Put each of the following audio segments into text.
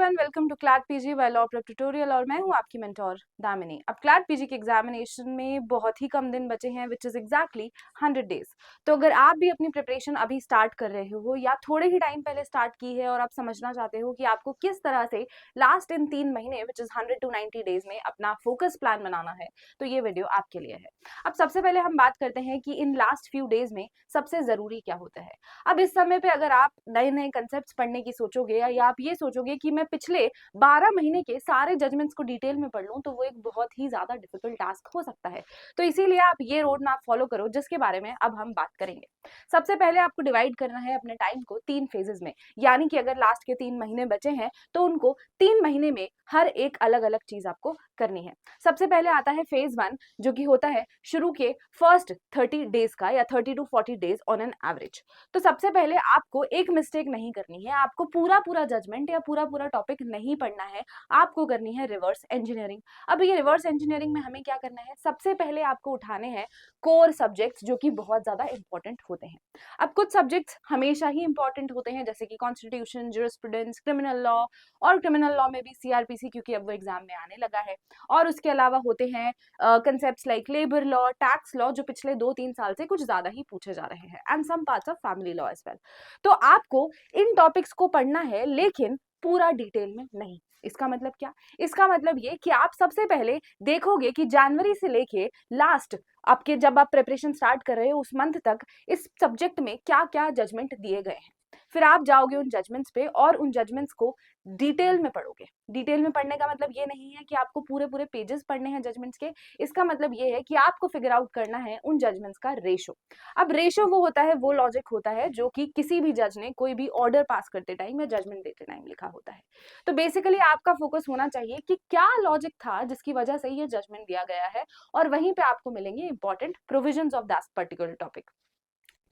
Everyone, welcome to CLAT PG by law prep tutorial और मैं हूं आपकी मेंटोर दामिनी। अब क्लैट पीजी के एग्जामिनेशन में बहुत ही कम दिन बचे हैं, विच इज एग्जैक्टली 100 डेज। तो अगर आप भी अपनी प्रिपरेशन अभी स्टार्ट कर रहे हो या थोड़े ही टाइम पहले स्टार्ट की है और आप समझना चाहते हो कि आपको किस तरह से लास्ट इन 3 महीने विच इज 100 to 90 डेज में अपना फोकस प्लान बनाना है, तो ये वीडियो आपके लिए है। अब सबसे पहले हम बात करते हैं कि इन लास्ट फ्यू डेज में सबसे जरूरी क्या होता है। अब इस समय पे अगर आप नए नए कंसेप्ट पढ़ने की सोचोगे या आप ये सोचोगे कि मैं पिछले 12 महीने के सारे जजमेंट्स को डिटेल में पढ़ लूं, तो वो एक बहुत ही ज्यादा डिफिकल्ट टास्क हो सकता है। तो इसीलिए आप ये रोड मैप फॉलो करो जिसके बारे में अब हम बात करेंगे। सबसे पहले आपको डिवाइड करना है अपने टाइम को 3 फेजेस में, यानी कि अगर लास्ट के 3 महीने बचे हैं तो उनको 3 महीने में हर एक अलग अलग चीज आपको करनी है। सबसे पहले आता है फेज 1, जो कि होता है शुरू के फर्स्ट 30 डेज का या 30 to 40 days on an average. तो सबसे पहले आपको एक मिस्टेक नहीं करनी है, आपको पूरा पूरा जजमेंट या पूरा पूरा टॉपिक नहीं पढ़ना है, आपको करनी है रिवर्स इंजीनियरिंग। अब ये रिवर्स इंजीनियरिंग में हमें क्या करना है, सबसे पहले आपको उठाने हैं कोर सब्जेक्ट्स जो कि बहुत ज्यादा इंपॉर्टेंट होते हैं। अब कुछ सब्जेक्ट्स हमेशा ही इंपॉर्टेंट होते हैं, जैसे कि कॉन्स्टिट्यूशन, ज्यूरिस्प्रूडेंस, क्रिमिनल लॉ, और क्रिमिनल लॉ में भी सीआरपीसी, क्योंकि अब वो एग्जाम में आने लगा है। और उसके अलावा होते हैं concepts like labour law, tax law, जो पिछले 2-3 साल से कुछ ज्यादा ही पूछे जा रहे हैं, and some parts of family law as well. तो आपको इन टॉपिक्स को पढ़ना है, लेकिन पूरा डिटेल में नहीं। इसका मतलब क्या? इसका मतलब ये कि आप सबसे पहले देखोगे कि जनवरी से लेके लास्ट आपके जब आप प्रिपरेशन स्टार्ट कर रहे हो उस मंथ तक इस सब्जेक्ट में क्या क्या जजमेंट दिए गए हैं। फिर आप जाओगे उन जजमेंट्स पे और उन जजमेंट्स को डिटेल में पढ़ोगे। डिटेल में पढ़ने का मतलब ये नहीं है कि आपको पूरे पूरे पेजेस पढ़ने हैं जजमेंट्स के। इसका मतलब ये है कि आपको फिगर आउट करना है उन जजमेंट्स का रेशो। अब रेशो वो होता है, वो लॉजिक होता है जो कि किसी भी जज ने कोई भी ऑर्डर पास करते टाइम या जजमेंट देते टाइम लिखा होता है। तो बेसिकली आपका फोकस होना चाहिए कि क्या लॉजिक था जिसकी वजह से ये जजमेंट दिया गया है, और वहीं पे आपको मिलेंगे important provisions of that particular topic.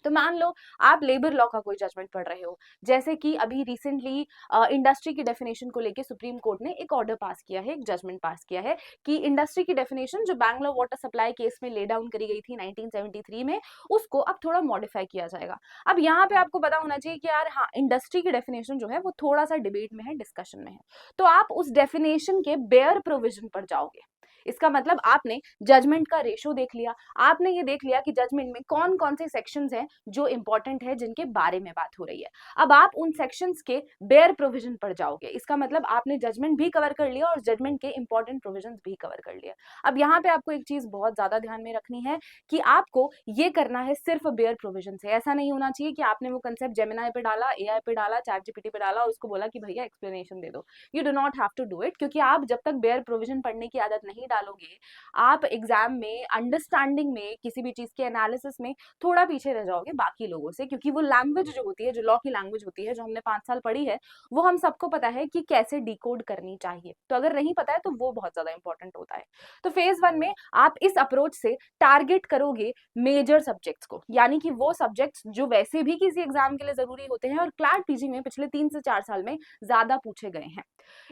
तो मान लो आप लेबर लॉ का कोई जजमेंट पढ़ रहे हो, जैसे कि अभी रिसेंटली इंडस्ट्री की डेफिनेशन को लेके सुप्रीम कोर्ट ने एक ऑर्डर पास किया है, एक जजमेंट पास किया है कि इंडस्ट्री की डेफिनेशन जो बैंगलोर वाटर सप्लाई केस में ले डाउन करी गई थी 1973 में, उसको अब थोड़ा मॉडिफाई किया जाएगा। अब यहाँ पे आपको पता होना चाहिए कि यार हाँ, इंडस्ट्री की डेफिनेशन जो है वो थोड़ा सा डिबेट में है, डिस्कशन में है। तो आप उस डेफिनेशन के बेयर प्रोविजन पर जाओगे। इसका मतलब आपने जजमेंट का रेशो देख लिया, आपने ये देख लिया कि जजमेंट में कौन कौन से सेक्शंस हैं जो इंपॉर्टेंट है, जिनके बारे में बात हो रही है। अब आप उन सेक्शंस के बेयर प्रोविजन पर जाओगे। इसका मतलब आपने जजमेंट भी कवर कर लिया और जजमेंट के इंपॉर्टेंट प्रोविजंस भी कवर कर लिया। अब यहाँ पे आपको एक चीज बहुत ज्यादा ध्यान में रखनी है कि आपको ये करना है सिर्फ बेयर प्रोविजन से। ऐसा नहीं होना चाहिए कि आपने वो कंसेप्ट जेमिनाई पे डाला, एआई पे डाला, चैट जीपीटी पे डाला और उसको बोला कि भैया एक्सप्लेनेशन दे दो। You do not have to do it, क्योंकि आप जब तक बेयर प्रोविजन पढ़ने की आदत नहीं डालोगे, आप एग्जाम में अंडरस्टैंडिंग में, किसी भी चीज के एनालिसिस में थोड़ा पीछे रह जाओगे बाकी लोगों से। क्योंकि वो लैंग्वेज जो होती है, जो लॉ की लैंग्वेज होती है, जो हमने 5 साल पढ़ी है, वो हम सबको पता है कि कैसे डिकोड करनी चाहिए। तो अगर नहीं पता है तो वो बहुत ज्यादा इंपॉर्टेंट होता है। तो फेज 1 में आप इस अप्रोच से टारगेट करोगे मेजर सब्जेक्ट्स को, यानी कि वो सब्जेक्ट्स जो वैसे भी किसी एग्जाम के लिए जरूरी होते हैं और क्लैट पीजी में पिछले 3 से 4 साल में ज्यादा पूछे गए हैं।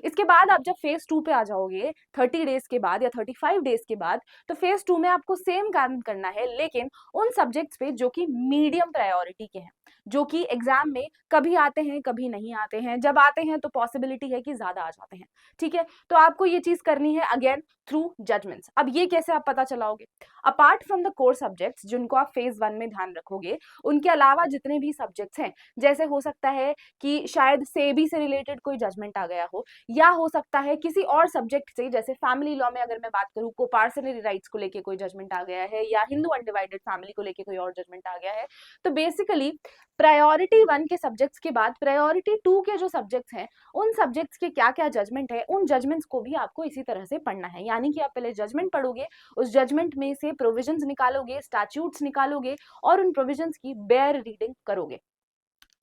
इसके बाद आप जब फेज 2 पे आ जाओगे 30 डेज के बाद या 35 डेज के बाद, तो फेज 2 में आपको सेम काम करना है, लेकिन उन सब्जेक्ट्स पे जो कि मीडियम प्रायोरिटी के हैं, जो कि एग्जाम में कभी आते हैं कभी नहीं आते हैं। जब आते हैं तो पॉसिबिलिटी है कि ज्यादा आ जाते हैं। ठीक है, तो आपको ये चीज करनी है अगेन थ्रू जजमेंट्स। अब ये कैसे आप पता चलाओगे? Apart from the core subjects जिनको आप फेज 1 में ध्यान रखोगे, उनके अलावा जितने भी सब्जेक्ट्स हैं, जैसे हो सकता है कि शायद सेबी से रिलेटेड कोई जजमेंट आ गया हो, या हो सकता है किसी और सब्जेक्ट से, जैसे फैमिली लॉ में अगर मैं बात करूं कोपार्सनरी राइट्स को लेके कोई जजमेंट आ गया है, या हिंदू अनडिवाइडेड फैमिली को लेके कोई और जजमेंट आ गया है। तो बेसिकली प्रायोरिटी 1 के सब्जेक्ट्स के बाद प्रायोरिटी 2 के जो सब्जेक्ट्स हैं, उन सब्जेक्ट्स के क्या क्या जजमेंट है, उन जजमेंट्स को भी आपको इसी तरह से पढ़ना है। यानी कि आप पहले जजमेंट पढ़ोगे, उस जजमेंट में से प्रोविजंस निकालोगे, स्टैट्यूट्स निकालोगे और उन प्रोविजंस की बेयर रीडिंग करोगे।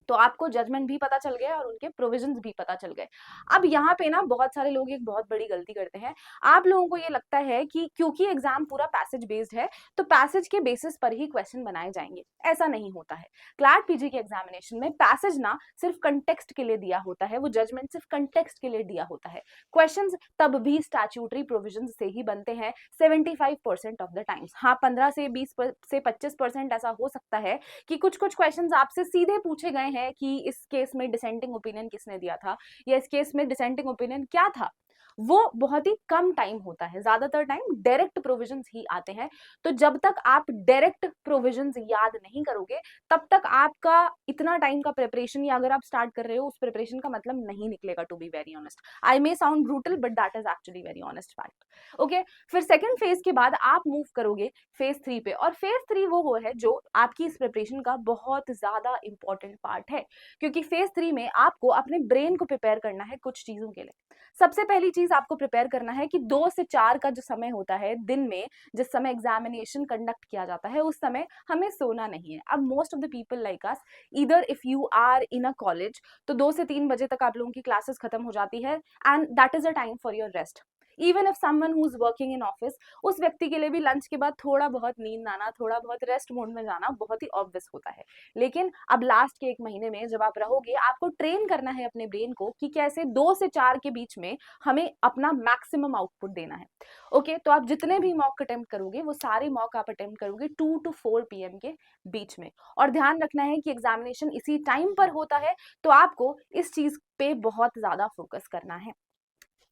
तो आपको जजमेंट भी पता चल गया और उनके प्रोविजंस भी पता चल गए। अब यहाँ पे ना बहुत सारे लोग एक बहुत बड़ी गलती करते हैं। आप लोगों को ये लगता है कि क्योंकि एग्जाम पूरा पैसेज बेस्ड है तो पैसेज के बेसिस पर ही क्वेश्चन बनाए जाएंगे। ऐसा नहीं होता है। क्लैट पीजी के एग्जामिनेशन में पैसेज ना सिर्फ कंटेक्स्ट के लिए दिया होता है, वो जजमेंट सिर्फ कंटेक्स्ट के लिए दिया होता है। क्वेश्चन तब भी स्टैट्यूटरी प्रोविजन से ही बनते हैं 75% ऑफ द टाइम्स। हाँ, 15 से 20 से 25% ऐसा हो सकता है कि कुछ कुछ क्वेश्चन आपसे सीधे पूछे गए हैं हैं कि इस केस में डिसेंटिंग ओपिनियन किसने दिया था या इस केस में डिसेंटिंग ओपिनियन क्या था, वो बहुत ही कम टाइम होता है, ज्यादातर टाइम डायरेक्ट प्रोविजंस ही आते हैं। तो जब तक आप डायरेक्ट प्रोविजंस याद नहीं करोगे तब तक आपका इतना टाइम का प्रिपरेशन, या अगर आप स्टार्ट कर रहे हो उस प्रिपरेशन का मतलब नहीं निकलेगा, to be very honest. I may sound brutal but that is actually very honest fact. Okay, फिर सेकंड फेज के बाद आप मूव करोगे फेज 3 पे, और फेज 3 वो है जो आपकी इस प्रिपरेशन का बहुत ज्यादा इंपॉर्टेंट पार्ट है, क्योंकि फेज 3 में आपको अपने ब्रेन को प्रिपेयर करना है कुछ चीजों के लिए। सबसे पहली चीज आपको प्रिपेयर करना है कि 2 से 4 का जो समय होता है दिन में, जिस समय एग्जामिनेशन कंडक्ट किया जाता है, उस समय हमें सोना नहीं है। अब most of the people like us, either if you are in a college, तो 2 से 3 बजे तक आप लोगों की क्लासेस खत्म हो जाती है, and that is a time for your rest. Even if someone who is working in office, उस व्यक्ति के लिए भी लंच के बाद थोड़ा बहुत नींद आना, थोड़ा बहुत रेस्ट मोड में जाना बहुत ही ऑब्वियस होता है। लेकिन अब लास्ट के 1 महीने में जब आप रहोगे, आपको ट्रेन करना है अपने ब्रेन को कि कैसे 2 से 4 के बीच में हमें अपना मैक्सिमम आउटपुट देना है। ओके, तो आप जितने भी मॉक अटेम्प्ट करोगे वो सारे मॉक आप अटेम्प्ट करोगे 2 to 4 PM के बीच में। और ध्यान रखना है कि एग्जामिनेशन इसी टाइम पर होता है, तो आपको इस चीज पे बहुत ज्यादा फोकस करना है।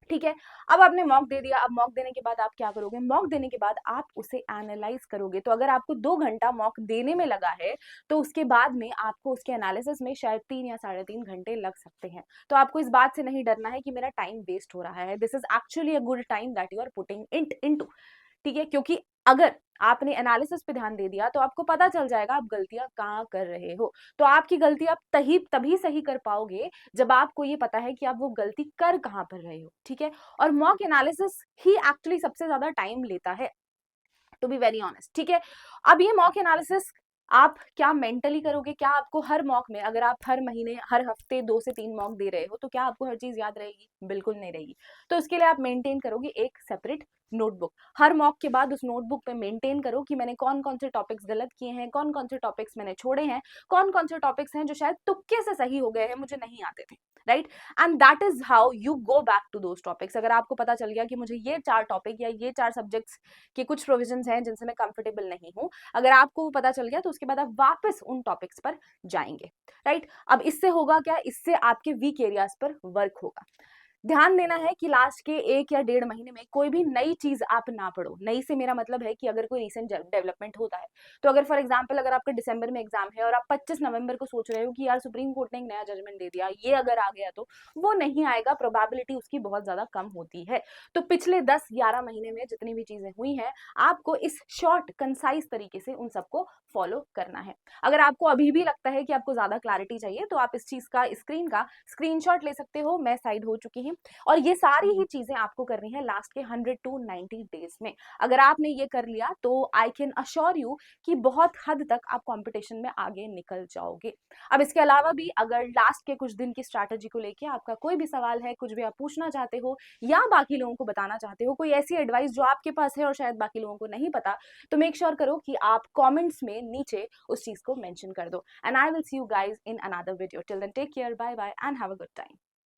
ठीक है, अब आपने मॉक दे दिया। अब मॉक देने के बाद आप क्या करोगे, मॉक देने के बाद आप उसे एनालाइज करोगे। तो अगर आपको 2 घंटा मॉक देने में लगा है, तो उसके बाद में आपको उसके एनालिसिस में शायद 3 या 3.5 घंटे लग सकते हैं। तो आपको इस बात से नहीं डरना है कि मेरा टाइम वेस्ट हो रहा है। This is actually a good time that you are putting it into. ठीक है, क्योंकि अगर आपने एनालिसिस पे ध्यान दे दिया तो आपको पता चल जाएगा आप गलतियां कहाँ कर रहे हो। तो आपकी गलती आप तभी सही कर पाओगे जब आपको ये पता है कि आप वो गलती कर कहाँ पर रहे हो। ठीक है, और मॉक एनालिसिस ही एक्चुअली सबसे ज्यादा टाइम लेता है, टू बी वेरी ऑनेस्ट। ठीक है, अब ये मॉक एनालिसिस आप क्या मेंटली करोगे, क्या आपको हर मॉक में, अगर आप हर महीने हर हफ्ते 2 से 3 मॉक दे रहे हो, तो क्या आपको हर चीज याद रहेगी? बिल्कुल नहीं रहेगी। तो उसके लिए आप मेंटेन करोगे एक सेपरेट नोटबुक। हर मॉक के बाद उस नोटबुक पे मेंटेन करो कि मैंने कौन कौन से टॉपिक्स गलत किए हैं, कौन कौन से टॉपिक्स मैंने छोड़े हैं, कौन कौन से टॉपिक्स हैं जो शायद तुक्के से सही हो गए हैं, मुझे नहीं आते थे। Right, and that is how you go back to those topics. अगर आपको पता चल गया कि मुझे ये 4 टॉपिक या ये 4 सब्जेक्ट्स के कुछ प्रोविजंस हैं जिनसे मैं कंफर्टेबल नहीं हूं, अगर आपको वो पता चल गया तो उसके बाद आप वापस उन टॉपिक्स पर जाएंगे। राइट, अब इससे होगा क्या, इससे आपके वीक एरियाज पर वर्क होगा। ध्यान देना है कि लास्ट के 1 या 1.5 महीने में कोई भी नई चीज आप ना पढ़ो। नई से मेरा मतलब है कि अगर कोई रिसेंट डेवलपमेंट होता है, तो अगर फॉर एग्जांपल अगर आपका दिसंबर में एग्जाम है और आप 25 नवंबर को सोच रहे हो कि यार सुप्रीम कोर्ट ने एक नया जजमेंट दे दिया, ये अगर आ गया, तो वो नहीं आएगा, प्रोबेबिलिटी उसकी बहुत ज्यादा कम होती है। तो पिछले 10-11 महीने में जितनी भी चीजें हुई हैं, आपको इस शॉर्ट कंसाइज तरीके से उन सबको फॉलो करना है। अगर आपको अभी भी लगता है कि आपको ज्यादा क्लैरिटी चाहिए, तो आप इस चीज का स्क्रीनशॉट ले सकते हो, मैं साइड हो चुकी हूँ। और ये सारी ही चीजें आपको करनी है लास्ट के 100 to 90 डेज में। अगर आपने ये कर लिया तो आई कैन अश्योर यू कि बहुत हद तक आप कंपटीशन में आगे निकल जाओगे। अब इसके अलावा भी अगर लास्ट के कुछ दिन की स्ट्रैटेजी को लेके आपका कोई भी सवाल है, कुछ भी आप पूछना चाहते हो या बाकी लोगों को बताना चाहते हो, कोई ऐसी एडवाइस जो आपके पास है और शायद बाकी लोगों को नहीं पता, तो मेक श्योर करो कि आप कमेंट्स में नीचे उस चीज को मेंशन कर दो। And I will see you guys in another video. Till then take care, bye bye and have a good time.